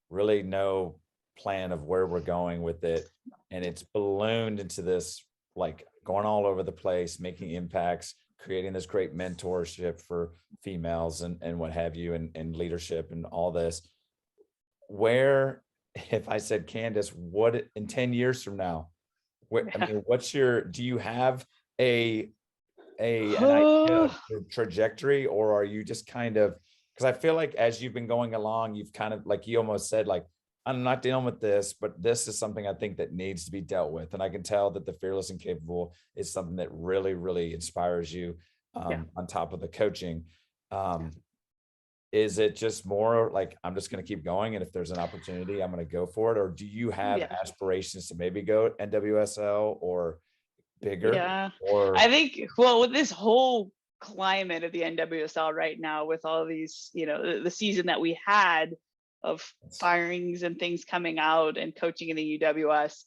Really no plan of where we're going with it. And it's ballooned into this, like going all over the place, making impacts, creating this great mentorship for females and what have you, and leadership and all this. Where, if I said, Candice, what in 10 years from now, what, I Yeah. mean, do you have a an idea of Oh, your trajectory, or are you just kind of, because I feel like as you've been going along, you've kind of, like you almost said, like, I'm not dealing with this, but this is something I think that needs to be dealt with. And I can tell that the fearless and capable is something that really, really inspires you, yeah. on top of the coaching. Yeah. Um, is it just more like, I'm just going to keep going, and if there's an opportunity, I'm going to go for it? Or do you have Yeah. aspirations to maybe go NWSL or bigger? Yeah. I Or think, well, with this whole climate of the NWSL right now, with all these, the season that we had of firings and things coming out and coaching in the UWS,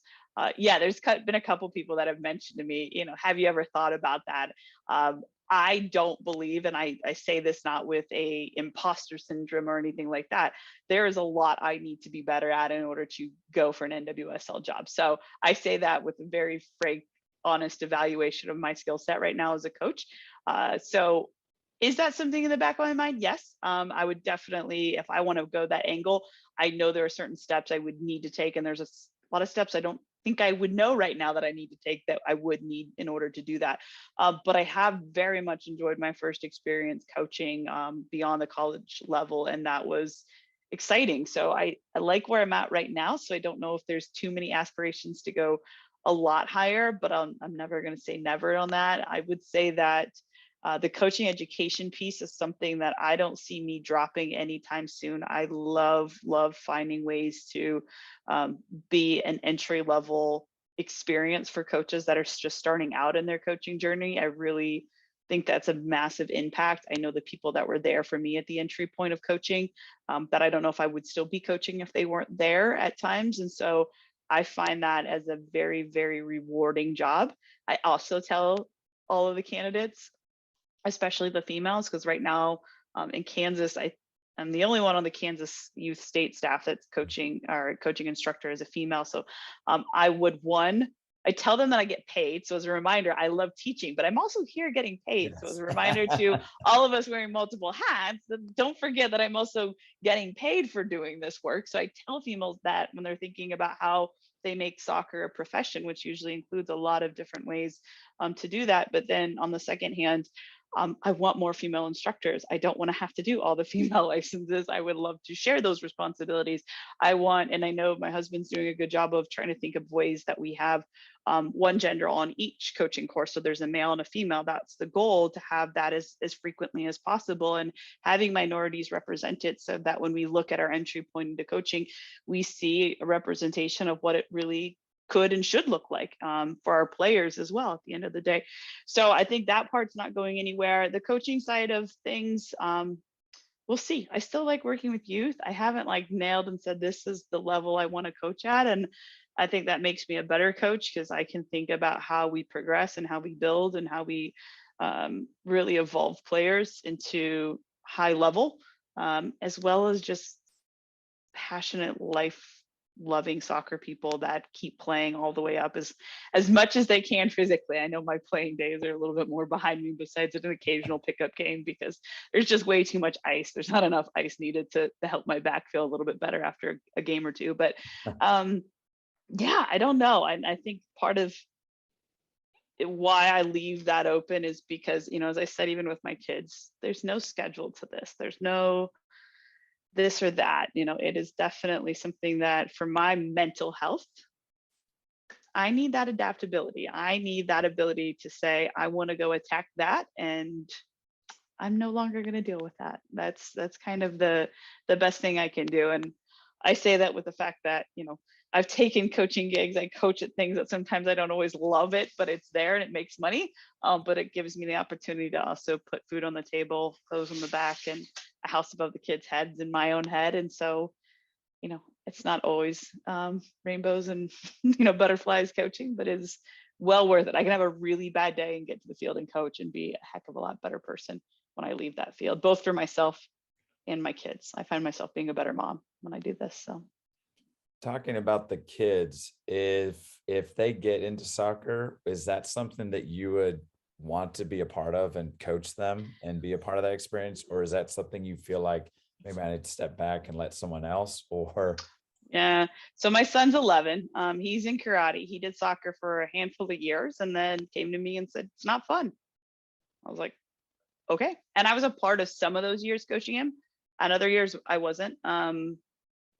yeah, there's been a couple people that have mentioned to me, have you ever thought about that? I don't believe, and I say this not with a imposter syndrome or anything like that. There is a lot I need to be better at in order to go for an NWSL job. So I say that with a very frank, honest evaluation of my skill set right now as a coach. So is that something in the back of my mind? Yes. I would definitely, if I want to go that angle, I know there are certain steps I would need to take, and there's a lot of steps I don't think I would know right now that I need to take that I would need in order to do that. But I have very much enjoyed my first experience coaching beyond the college level, and that was exciting. So I like where I'm at right now. So I don't know if there's too many aspirations to go a lot higher, but I'm never going to say never on that. I would say that the coaching education piece is something that I don't see me dropping anytime soon. I love finding ways to be an entry level experience for coaches that are just starting out in their coaching journey. I really think that's a massive impact. I know the people that were there for me at the entry point of coaching, that I don't know if I would still be coaching if they weren't there at times. And so I find that as a very, very rewarding job. I also tell all of the candidates, especially the females, because right now in Kansas, I'm the only one on the Kansas youth state staff that's coaching, or coaching instructor as a female. So I would, one, I tell them that I get paid. So as a reminder, I love teaching, but I'm also here getting paid. So as Yes. a reminder to all of us wearing multiple hats, don't forget that I'm also getting paid for doing this work. So I tell females that when they're thinking about how they make soccer a profession, which usually includes a lot of different ways to do that. But then on the second hand, I want more female instructors. I don't want to have to do all the female licenses. I would love to share those responsibilities. I want, and I know my husband's doing a good job of trying to think of ways that we have one gender on each coaching course. So there's a male and a female. That's the goal, to have that as frequently as possible, and having minorities represented, so that when we look at our entry point into coaching, we see a representation of what it really could and should look like for our players as well at the end of the day. So I think that part's not going anywhere. The coaching side of things, we'll see. I still like working with youth. I haven't like nailed and said this is the level I want to coach at. And I think that makes me a better coach, because I can think about how we progress and how we build and how we really evolve players into high level, as well as just passionate, life loving soccer people that keep playing all the way up as much as they can physically. I know my playing days are a little bit more behind me, besides an occasional pickup game, because there's just way too much ice. There's not enough ice needed to help my back feel a little bit better after a game or two. But yeah, I don't know. I think part of why I leave that open is because, as I said, even with my kids, there's no schedule to this. There's no this or that. It is definitely something that, for my mental health, I need that adaptability. I need that ability to say, I want to go attack that, and I'm no longer going to deal with that. That's kind of the best thing I can do. And I say that with the fact that, I've taken coaching gigs. I coach at things that sometimes I don't always love it, but it's there and it makes money. But it gives me the opportunity to also put food on the table, clothes on the back, and a house above the kids' heads in my own head. And so, it's not always rainbows and, butterflies coaching, but it's well worth it. I can have a really bad day and get to the field and coach and be a heck of a lot better person when I leave that field, both for myself and my kids. I find myself being a better mom when I do this. So. Talking about the kids, if they get into soccer, is that something that you would want to be a part of and coach them and be a part of that experience? Or is that something you feel like maybe I need to step back and let someone else? Or Yeah. So my son's 11. He's in karate. He did soccer for a handful of years and then came to me and said, it's not fun. I was like, okay. And I was a part of some of those years coaching him, and other years I wasn't.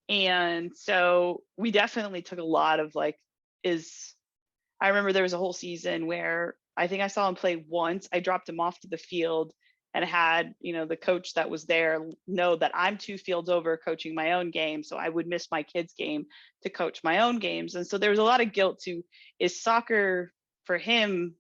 And so we definitely took a lot of I remember there was a whole season where I think I saw him play once. I dropped him off to the field and had, the coach that was there know that I'm 2 fields over coaching my own game. So I would miss my kids' game to coach my own games. And so there was a lot of guilt to, is soccer for him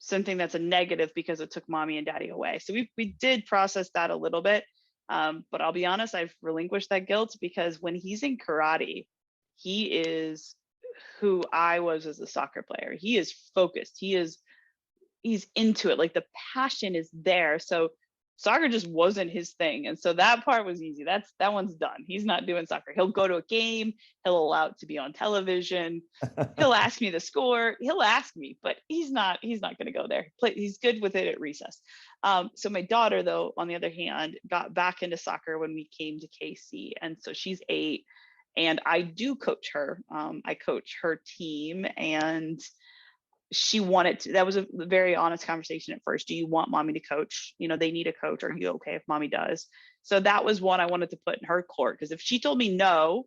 something that's a negative because it took mommy and daddy away? So we did process that a little bit. But I'll be honest, I've relinquished that guilt, because when he's in karate, he is who I was as a soccer player. He is focused. He's into it. Like, the passion is there. So soccer just wasn't his thing. And so that part was easy. That one's done. He's not doing soccer. He'll go to a game. He'll allow it to be on television. He'll ask me the score. He'll ask me, but he's not going to go there. He's good with it at recess. So my daughter, though, on the other hand, got back into soccer when we came to KC. And so she's 8, and I do coach her. I coach her team, and she wanted to. That was a very honest conversation at first. Do you want mommy to coach? They need a coach. Are you okay if mommy does? So that was one I wanted to put in her court, because if she told me no,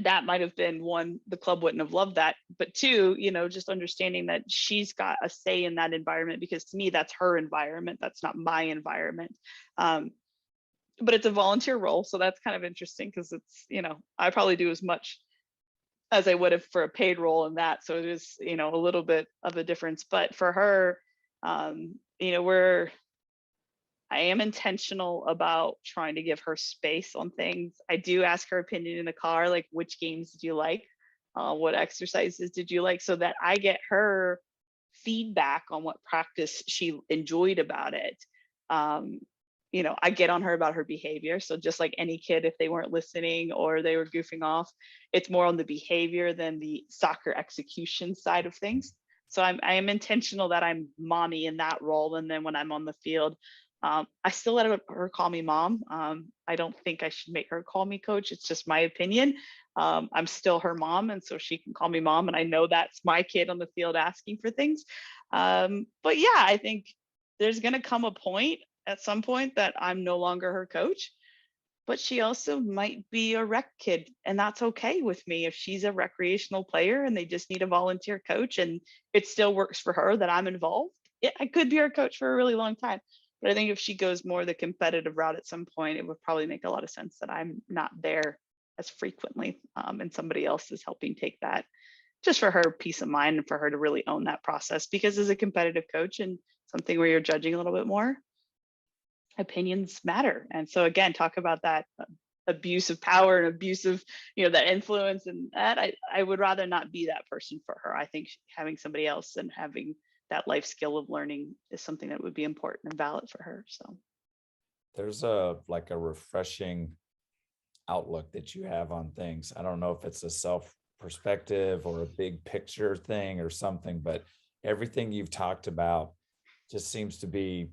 that might have been one, the club wouldn't have loved that. But 2, just understanding that she's got a say in that environment, because to me, that's her environment. That's not my environment. But it's a volunteer role. So that's kind of interesting, because it's, I probably do as much as I would have for a paid role in that. So it is, a little bit of a difference. But for her, I am intentional about trying to give her space on things. I do ask her opinion in the car, like, which games did you like? What exercises did you like? So that I get her feedback on what practice she enjoyed about it. I get on her about her behavior. So just like any kid, if they weren't listening or they were goofing off, it's more on the behavior than the soccer execution side of things. So I am intentional that I'm mommy in that role. And then when I'm on the field, I still let her call me mom. I don't think I should make her call me coach. It's just my opinion. I'm still her mom, and so she can call me mom. And I know that's my kid on the field asking for things. But yeah, I think there's going to come a point at some point that I'm no longer her coach, but she also might be a rec kid, and that's okay with me. If she's a recreational player and they just need a volunteer coach and it still works for her that I'm involved, I could be her coach for a really long time. But I think if she goes more the competitive route at some point, it would probably make a lot of sense that I'm not there as frequently, and somebody else is helping take that, just for her peace of mind and for her to really own that process. Because as a competitive coach and something where you're judging a little bit more, opinions matter. And so again, talk about that abuse of power and abuse of, that influence, and that I would rather not be that person for her. I think having somebody else and having that life skill of learning is something that would be important and valid for her. So There's a refreshing outlook that you have on things. I don't know if it's a self perspective or a big picture thing or something, but everything you've talked about just seems to be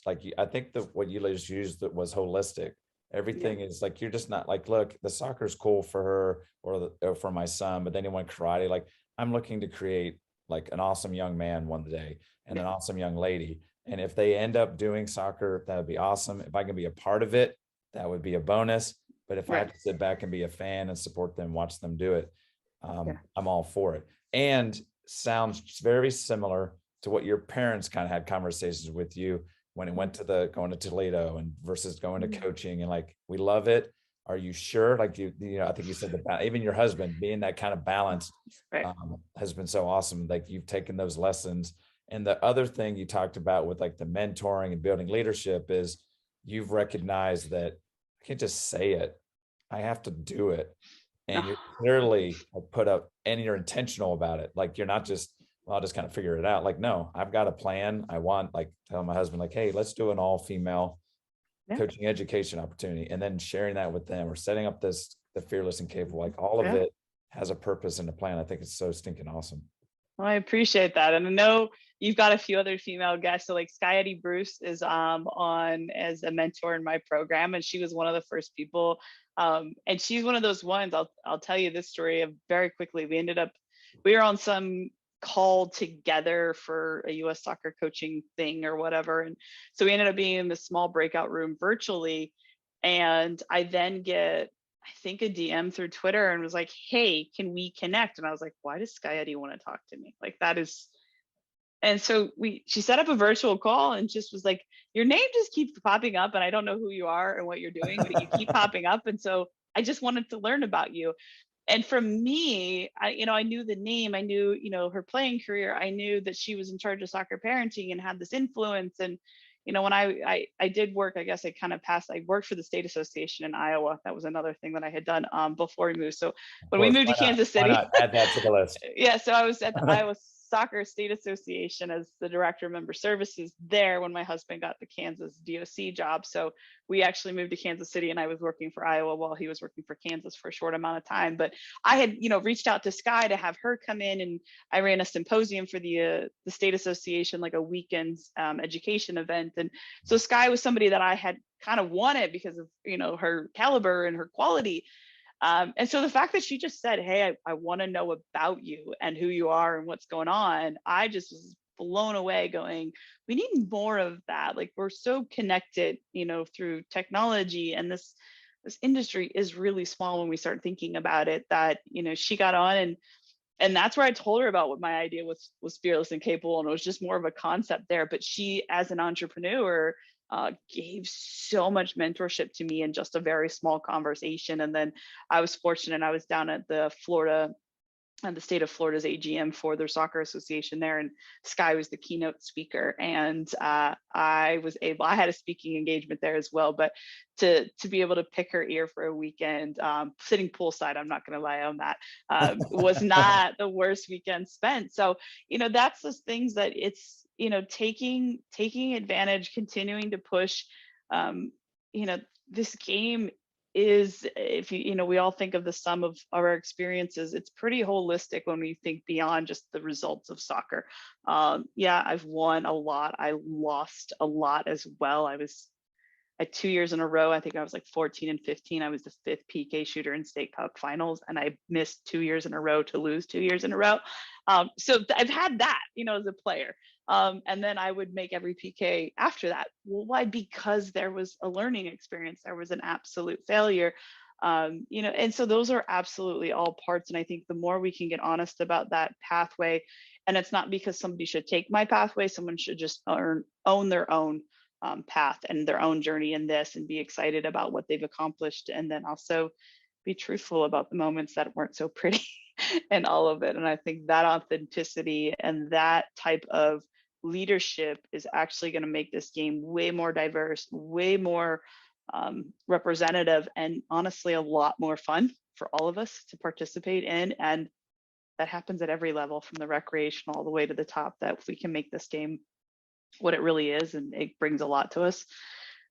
like, I think that what you just used that was holistic. Everything is like, you're just not like, look, the soccer's cool for her or for my son, but then he went karate. Like, I'm looking to create like an awesome young man one day and an awesome young lady. And if they end up doing soccer, that would be awesome. If I can be a part of it, that would be a bonus. But if I right. have to sit back and be a fan and support them, watch them do it, Yeah. I'm all for it. And sounds very similar to what your parents kind of had conversations with you when it went to going to Toledo and versus going to coaching, and like, we love it. Are you sure? Like I think you said even your husband being that kind of balance Right. has been so awesome. Like, you've taken those lessons. And the other thing you talked about with like the mentoring and building leadership is you've recognized that I can't just say it. I have to do it. And you're clearly put up and you're intentional about it. Like, you're not just, well, I'll just kind of figure it out. Like, no, I've got a plan. I want, like, tell my husband, like, hey, let's do an all female coaching education opportunity. And then sharing that with them or setting up the fearless and capable, like all of it has a purpose and a plan. I think it's so stinking awesome. Well, I appreciate that. And I know you've got a few other female guests. So like Sky Eddie Bruce is on as a mentor in my program. And she was one of the first people. And she's one of those ones, I'll tell you this story of very quickly. We were on some call together for a US soccer coaching thing or whatever. And so we ended up being in this small breakout room virtually. And I then get, I think, a DM through Twitter and was like, hey, can we connect? And I was like, why does Sky Eddie want to talk to me? Like, that is. And so she set up a virtual call and just was like, your name just keeps popping up and I don't know who you are and what you're doing, but you keep popping up. And so I just wanted to learn about you. And for me, I knew the name, I knew, her playing career. I knew that she was in charge of soccer parenting and had this influence. And, when I did work, I guess I kind of passed, I worked for the state association in Iowa. That was another thing that I had done before we moved. So when we moved to Kansas City, why not add that to the list? Yeah, so I was at the Iowa Soccer State Association as the director of member services there when my husband got the Kansas DOC job. So we actually moved to Kansas City and I was working for Iowa while he was working for Kansas for a short amount of time. But I had, reached out to Sky to have her come in, and I ran a symposium for the state association, like a weekend education event. And so Sky was somebody that I had kind of wanted because of, her caliber and her quality. And so the fact that she just said, hey, I want to know about you and who you are and what's going on, I just was blown away going, we need more of that. Like, we're so connected, through technology, and this industry is really small when we start thinking about it, that, she got on and that's where I told her about what my idea was fearless and capable. And it was just more of a concept there. But she, as an entrepreneur, gave so much mentorship to me in just a very small conversation. And then I was fortunate. I was down at the state of Florida's AGM for their soccer association there, and Sky was the keynote speaker. And I had a speaking engagement there as well, but to be able to pick her ear for a weekend, sitting poolside, I'm not going to lie on that, was not the worst weekend spent. So, that's those things that it's, taking advantage, continuing to push. You know, this game is, if we all think of the sum of our experiences, it's pretty holistic when we think beyond just the results of soccer. Yeah, I've won a lot. I lost a lot as well. I was at 2 years in a row. I think I was like 14 and 15. I was the fifth PK shooter in state cup finals, and I missed 2 years in a row to lose 2 years in a row. So I've had that, as a player. And then I would make every PK after that. Well, why? Because there was a learning experience. There was an absolute failure. And so those are absolutely all parts. And I think the more we can get honest about that pathway, and it's not because somebody should take my pathway, someone should just own their own path and their own journey in this, and be excited about what they've accomplished, and then also be truthful about the moments that weren't so pretty and all of it. And I think that authenticity and that type of leadership is actually going to make this game way more diverse, way more representative, and honestly a lot more fun for all of us to participate in. And that happens at every level, from the recreational all the way to the top, that if we can make this game what it really is, and it brings a lot to us,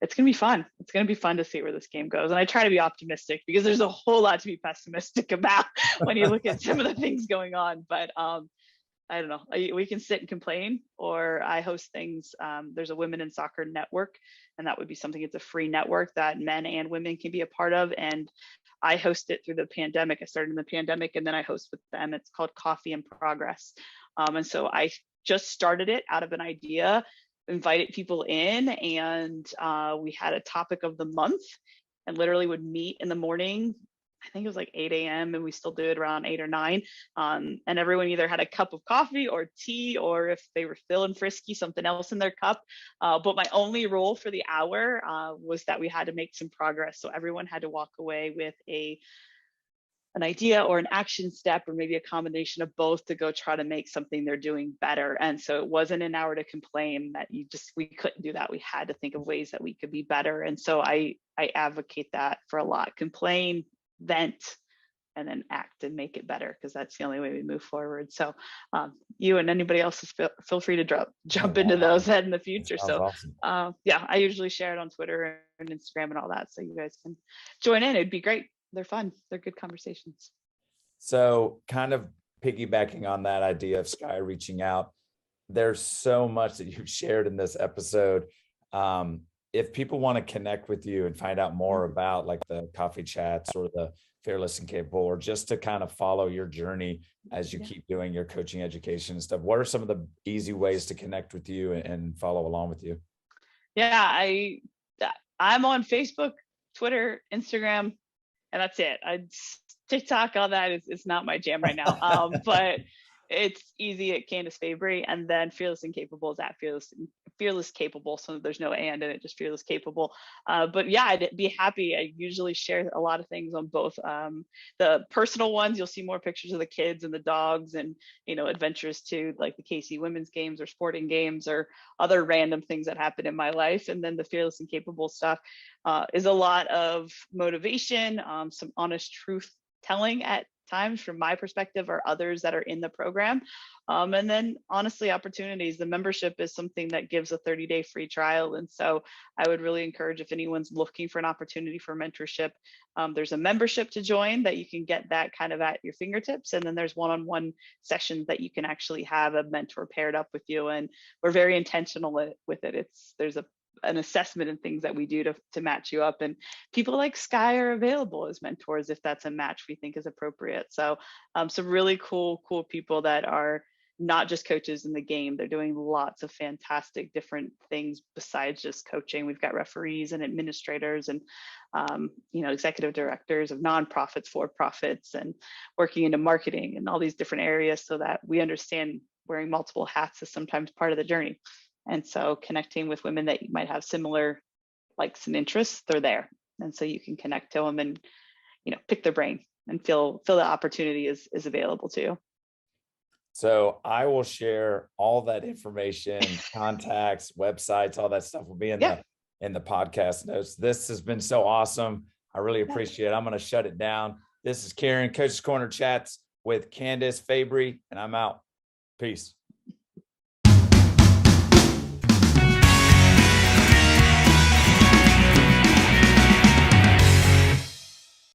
it's going to be fun. It's going to be fun to see where this game goes. And I try to be optimistic, because there's a whole lot to be pessimistic about when you look at some of the things going on. But I don't know, we can sit and complain, or I host things. There's a Women in Soccer network, and that would be something, it's a free network that men and women can be a part of. And I host it through the pandemic. I started in the pandemic, and then I host with them. It's called Coffee and Progress. And so I just started it out of an idea, invited people in, and we had a topic of the month, and literally would meet in the morning. I think it was like 8 a.m. and we still do it around 8 or 9. And everyone either had a cup of coffee or tea, or if they were feeling frisky, something else in their cup. But my only rule for the hour was that we had to make some progress. So everyone had to walk away with an idea or an action step, or maybe a combination of both, to go try to make something they're doing better. And so it wasn't an hour to complain that we couldn't do that. We had to think of ways that we could be better. And so I advocate that for a lot. Complain, vent, and then act and make it better, because that's the only way we move forward. So you and anybody else, feel free to jump into those in the future. So awesome. yeah, I usually share it on Twitter and Instagram and all that, so you guys can join in. It'd be great. They're fun. They're good conversations. So kind of piggybacking on that idea of Sky reaching out, there's so much that you've shared in this episode. If people want to connect with you and find out more about like the coffee chats or the Fearless and Capable, or just to kind of follow your journey as you keep doing your coaching education and stuff, what are some of the easy ways to connect with you and follow along with you? Yeah, I'm on Facebook, Twitter, Instagram, and that's it. TikTok, all that is not my jam right now. But it's easy at Candice Fabry, and then Fearless and Capable is at Fearless Capable. So there's no and in it, just Fearless Capable. But yeah, I'd be happy. I usually share a lot of things on both. The personal ones, you'll see more pictures of the kids and the dogs, and adventures to like the KC women's games or sporting games or other random things that happen in my life. And then the Fearless and Capable stuff is a lot of motivation, some honest truth telling at times from my perspective, or others that are in the program. And then honestly, opportunities. The membership is something that gives a 30-day free trial. And so I would really encourage, if anyone's looking for an opportunity for mentorship, there's a membership to join that you can get that kind of at your fingertips. And then there's one-on-one sessions that you can actually have a mentor paired up with you. And we're very intentional with it. There's an assessment and things that we do to match you up, and people like Sky are available as mentors if that's a match we think is appropriate. So some really cool people that are not just coaches in the game. They're doing lots of fantastic different things besides just coaching. We've got referees and administrators and executive directors of nonprofits, for-profits, and working into marketing and all these different areas, so that we understand wearing multiple hats is sometimes part of the journey. And so connecting with women that you might have similar likes and interests, they're there. And so you can connect to them and, pick their brain and feel the opportunity is available to you. So I will share all that information, contacts, websites, all that stuff will be in the podcast notes. This has been so awesome. I really appreciate it. I'm going to shut it down. This is Karen, Coach's Corner Chats with Candice Fabry, and I'm out. Peace.